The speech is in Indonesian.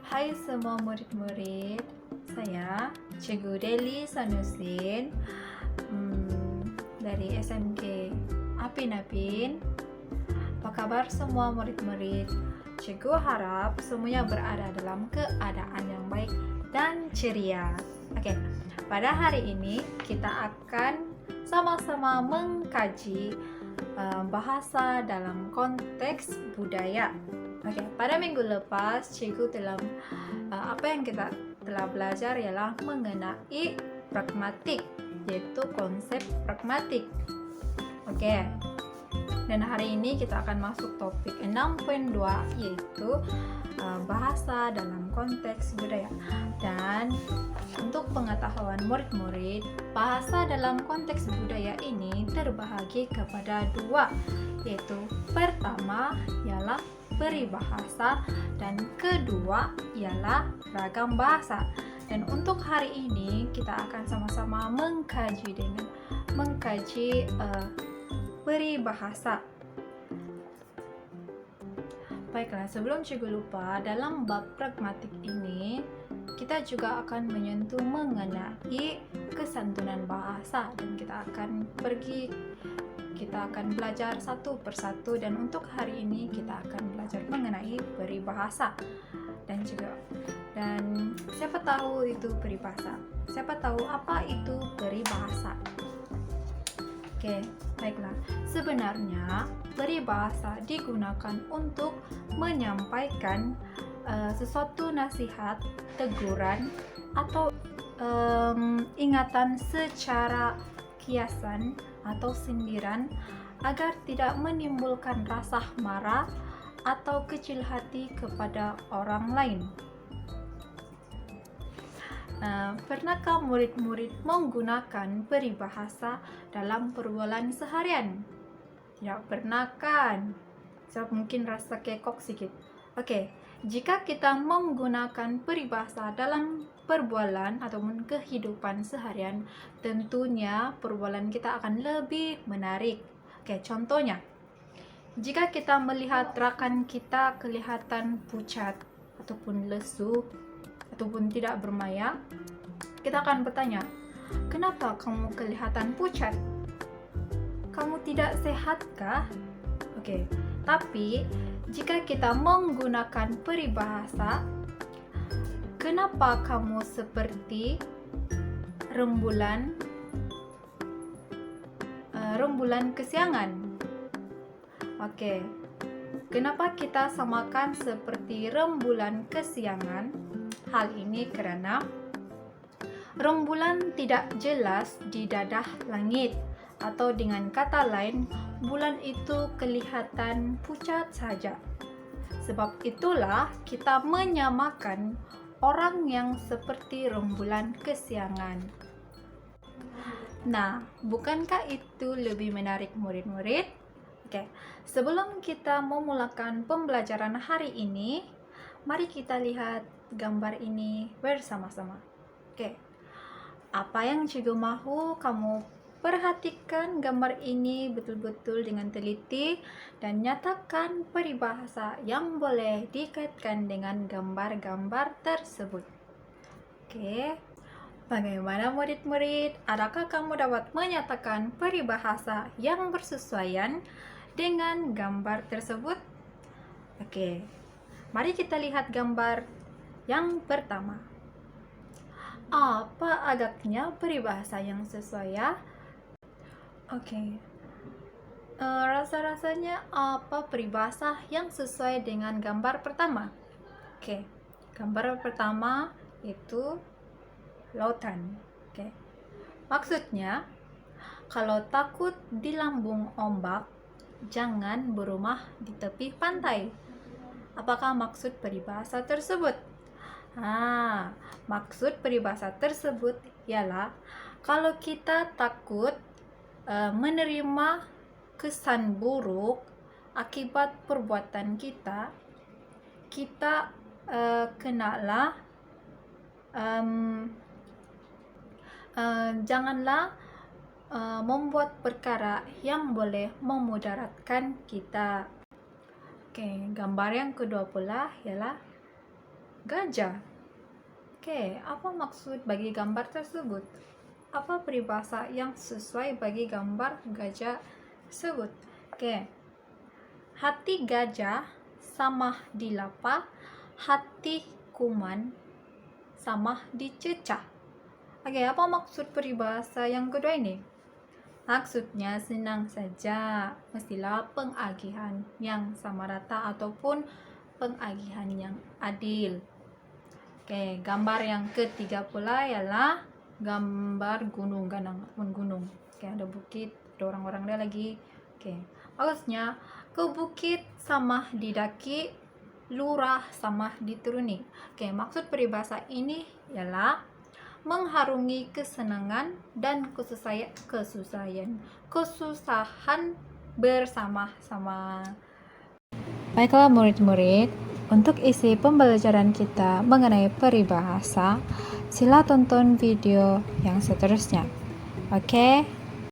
Hai semua murid-murid, saya Cikgu Deli Sanusin dari SMK Apin Apin. Apa kabar semua murid-murid? Cikgu harap semuanya berada dalam keadaan yang baik dan ceria. Oke, pada hari ini kita akan sama-sama mengkaji bahasa dalam konteks budaya. Oke, pada minggu lepas cikgu apa yang kita telah belajar ialah mengenai pragmatik, yaitu konsep pragmatik. Oke. Dan hari ini kita akan masuk topik 6.2, yaitu bahasa dalam konteks budaya. Dan untuk pengetahuan murid-murid, bahasa dalam konteks budaya ini terbahagi kepada dua, yaitu pertama ialah peribahasa dan kedua ialah ragam bahasa. Dan untuk hari ini kita akan sama-sama mengkaji peribahasa. Baiklah, sebelum cikgu lupa, dalam bab pragmatik ini kita juga akan menyentuh mengenai kesantunan bahasa, dan kita akan belajar satu persatu. Dan untuk hari ini kita akan belajar mengenai peribahasa. Dan siapa tahu itu peribahasa? Siapa tahu apa itu peribahasa? Oke, baiklah. Sebenarnya peribahasa digunakan untuk menyampaikan sesuatu nasihat, teguran, atau ingatan secara kiasan atau sindiran agar tidak menimbulkan rasa marah atau kecil hati kepada orang lain. Pernahkah murid-murid menggunakan peribahasa dalam perbualan seharian? Tidak pernah kan? So, mungkin rasa kekok sedikit. Oke, jika kita menggunakan peribahasa dalam perbualan ataupun kehidupan seharian, tentunya perbualan kita akan lebih menarik. Oke, contohnya, jika kita melihat rakan kita kelihatan pucat ataupun lesu ataupun tidak bermaya, kita akan bertanya, kenapa kamu kelihatan pucat? Kamu tidak sehatkah? Oke, tapi jika kita menggunakan peribahasa, kenapa kamu seperti rembulan kesiangan? Oke, kenapa kita samakan seperti rembulan kesiangan? Hal ini karena rembulan tidak jelas di dadah langit, atau dengan kata lain, bulan itu kelihatan pucat saja. Sebab itulah kita menyamakan orang yang seperti rembulan kesiangan. Nah, bukankah itu lebih menarik murid-murid? Oke, sebelum kita memulakan pembelajaran hari ini, mari kita lihat gambar ini bersama-sama. Oke, apa yang cikgu mahu kamu perhatikan gambar ini betul-betul dengan teliti dan nyatakan peribahasa yang boleh dikaitkan dengan gambar-gambar tersebut. Oke, bagaimana murid-murid? Adakah kamu dapat menyatakan peribahasa yang bersesuaian dengan gambar tersebut? Oke, mari kita lihat gambar yang pertama. Apa agaknya peribahasa yang sesuai ya? Oke. Rasa-rasanya apa peribahasa yang sesuai dengan gambar pertama? Oke. Gambar pertama itu lautan. Oke. Maksudnya, kalau takut di lambung ombak, jangan berumah di tepi pantai. Apakah maksud peribahasa tersebut? Maksud peribahasa tersebut ialah kalau kita takut menerima kesan buruk akibat perbuatan kita, janganlah membuat perkara yang boleh memudaratkan kita. Oke, gambar yang kedua pula ialah gajah. Oke, apa maksud bagi gambar tersebut? Apa peribahasa yang sesuai bagi gambar gajah tersebut? Oke, hati gajah sama dilapa, hati kuman sama dicecah. Oke, apa maksud peribahasa yang kedua ini? Maksudnya senang saja, mestilah pengagihan yang sama rata ataupun pengagihan yang adil. Oke, gambar yang ketiga pula ialah gambar gunung, gunung. Oke, ada bukit, ada orang-orang dia lagi. Oke, maksudnya ke bukit sama didaki, lurah sama dituruni. Oke, maksud peribahasa ini ialah mengharungi kesenangan dan kesusahan bersama-sama. Baiklah murid-murid, untuk isi pembelajaran kita mengenai peribahasa, sila tonton video yang seterusnya. Oke?